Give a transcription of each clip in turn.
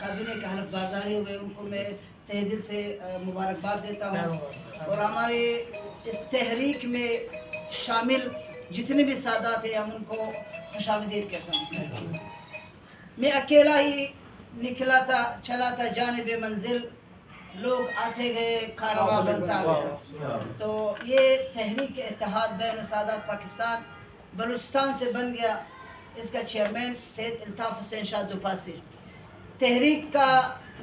काबिने के हलफ बर्दारी हुए उनको मैं तहे दिल से मुबारकबाद देता हूँ। और हमारे इस तहरीक में शामिल जितने भी सादात हैं हम उनको खुशामदीद कहता हूँ। मैं अकेला ही निकला था, चला था जानिब मंजिल, लोग आते गए कारवां बनता गया। तो ये तहरीक इत्तेहाद बैन सादात पाकिस्तान बलूचिस्तान से बन गया। इसका चेयरमैन सैयद अल्ताफ़ हुसैन शाह दुपासी। तहरीक का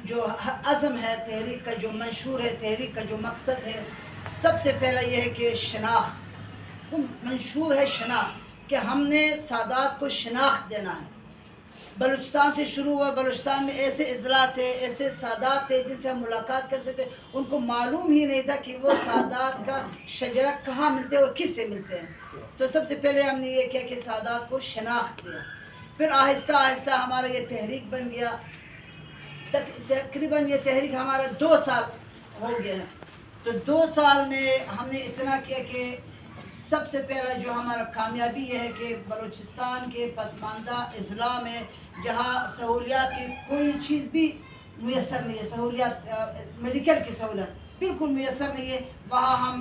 जो अज़म है, तहरीक का जो मंशूर है, तहरीक का जो मकसद है, सबसे पहला ये है कि शनाख्त, मंशूर है शनाख्त, कि हमने सादात को शनाख्त देना है। बलूचिस्तान से शुरू हुआ। बलूचिस्तान में ऐसे अजला थे, ऐसे सादात थे जिनसे हम मुलाकात करते थे, उनको मालूम ही नहीं था कि वो सादात का शजरा कहाँ मिलते हैं और किस से मिलते हैं। तो सबसे पहले हमने ये किया कि सादात को शनाख्त दिया। फिर आहिस्ता आहिस्ता हमारा ये तहरीक बन गया। तकरीबन ये तहरीक हमारा 2 साल हो गया है। तो 2 साल में हमने इतना किया कि सबसे पहला जो हमारा कामयाबी ये है कि बलूचिस्तान के पसमानदा अजला में जहाँ सहूलियात की कोई चीज़ भी मुयसर नहीं है, सहूलियात मेडिकल की सहूलियत बिल्कुल मुयसर नहीं है, वहाँ हम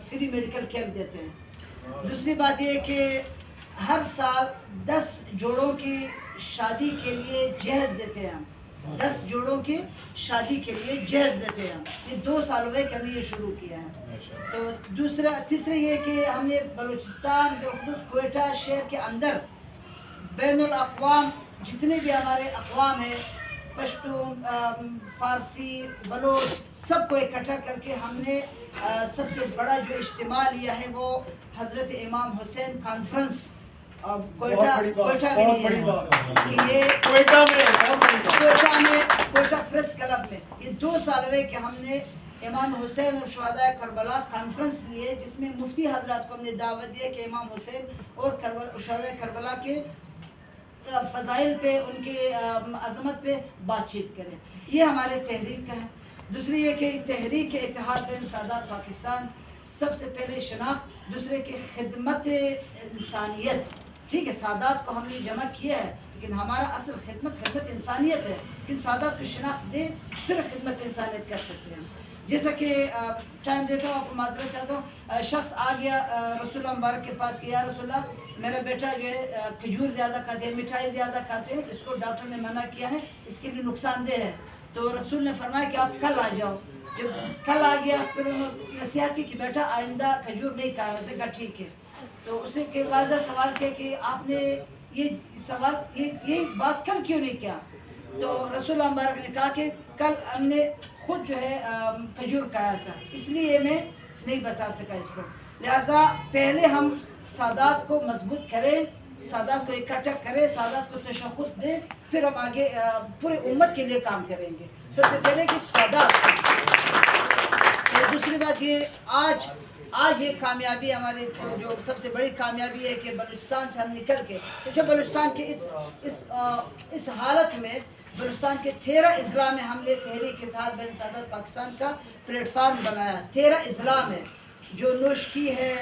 फ्री मेडिकल कैंप देते हैं। दूसरी बात ये है कि हर साल 10 जोड़ों की शादी के लिए जहेज देते हैं हम, 10 जोड़ों की शादी के लिए जहेज देते हैं हम। ये 2 साल हुए कि हमने ये शुरू किया है। तो तीसरा ये कि हमने बलूचिस्तान बिलखुसूस क्वेटा शहर के अंदर बैनुल अक़वाम जितने भी हमारे अक़वाम हैं, पश्तून, फ़ारसी, बलोच, सबको इकट्ठा करके हमने सबसे बड़ा जो इज्तिमा लिया है वो हज़रत इमाम Hussain conference Quetta press club में। ये 2 साल हुए कि हमने इमाम हुसैन और शुहदाए करबला कॉन्फ्रेंस लिए, जिसमें मुफ्ती हजरात को हमने दावत दिया कि इमाम हुसैन और शुहदाए करबला के फ़ज़ाइल पे, उनके अज़मत पे बातचीत करें। ये हमारे तहरीक का है। दूसरी ये कि तहरीक इत्तेहाद बैन सादात पाकिस्तान सबसे पहले शनाख्त, दूसरे की खिदमत इंसानियत। ठीक है, सादात को हमने जमा किया है लेकिन हमारा असल खिदमत इंसानियत है। लेकिन सादात को शनाख्त दे फिर खिदमत इंसानियत कर सकते हैं। जैसा कि टाइम देता हूँ, आपको माजरत चाहता हूँ। शख्स आ गया रसूलुल्लाह मुबारक के पास कि या रसूलुल्लाह मेरा बेटा जो है खजूर ज़्यादा खाते हैं, मिठाई ज़्यादा खाते हैं, इसको डॉक्टर ने मना किया है, इसके लिए नुकसानदेह है। तो रसूल ने फरमाया कि आप कल आ जाओ। जब कल आ गया फिर उन्होंने नसीहत की कि बेटा आइंदा खजूर नहीं खाना। उसे कहा ठीक है। तो उसे के वालिदा सवाल किया कि आपने ये बात कल क्यों नहीं किया। तो रसूलुल्लाह मुबारक ने कहा कि कल हमने खुद जो है खजूर खाया था, इसलिए मैं नहीं बता सका इसको। लिहाजा पहले हम सादात को मजबूत करें, सादात को इकट्ठा करें, सादात को तशख़्ख़ुस दें, फिर हम आगे पूरे उम्मत के लिए काम करेंगे। सबसे पहले कि सादात। तो दूसरी बात ये आज ये कामयाबी हमारे जो सबसे बड़ी कामयाबी है कि बलूचिस्तान से हम निकल के, तो बलूचिस्तान के इस हालत में बलूचिस्तान के 13 अजला में हमने तहरीक इत्तेहाद बैन सादात पाकिस्तान का प्लेटफार्म बनाया। 13 अजला में जो नोशकी है,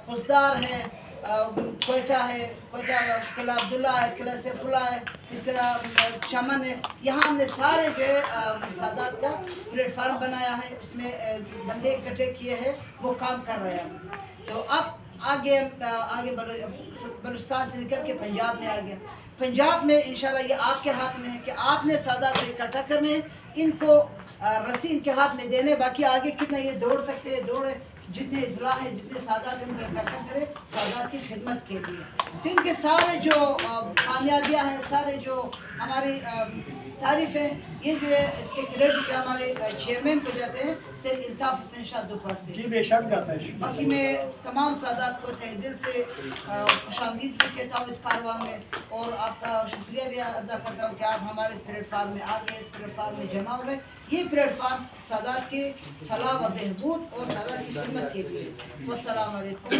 खुशदार है, कोयटा है, कोयटा किला अब्दुल्ला है, किला सैफुल्ला है, इस तरह चमन है, यहाँ हमने सारे जो है सादात का प्लेटफार्म बनाया है, उसमें बंदे इकट्ठे किए हैं, वो काम कर रहे हैं। तो अब आगे बलूचिस्तान से निकल के पंजाब में आ गया। पंजाब में इंशाल्लाह ये आपके हाथ में है कि आपने सादात को इकट्ठा करने, इनको रस्सी इनके हाथ में देने, बाकी आगे कितना ये दौड़ सकते हैं दौड़े, जितने इजला है, जितने सादात हैं उनको इकट्ठा करें सादात की खिदमत के लिए। तो इनके सारे जो कामयाबियाँ हैं, सारे जो हमारी तारीफ़ें, ये जो है इसके क्रेडिट हमारे चेयरमैन को जाते हैं सैयद अल्ताफ़ हुसैन शाह दुपासी। जी बेशक जाता है। बाकी मैं तमाम सादात को तहे दिल से खुशामदीद भी कहता हूँ इस कारवां में, और आपका शुक्रिया भी अदा करता हूँ कि आप हमारे इस प्लेटफार्म में आ गए, इस प्लेटफार्म में जमा हुए। ये प्लेटफार्म सादात के फलाह व बहबूद और सादात की खिदमत के लिए। वस्सलाम अलैकुम।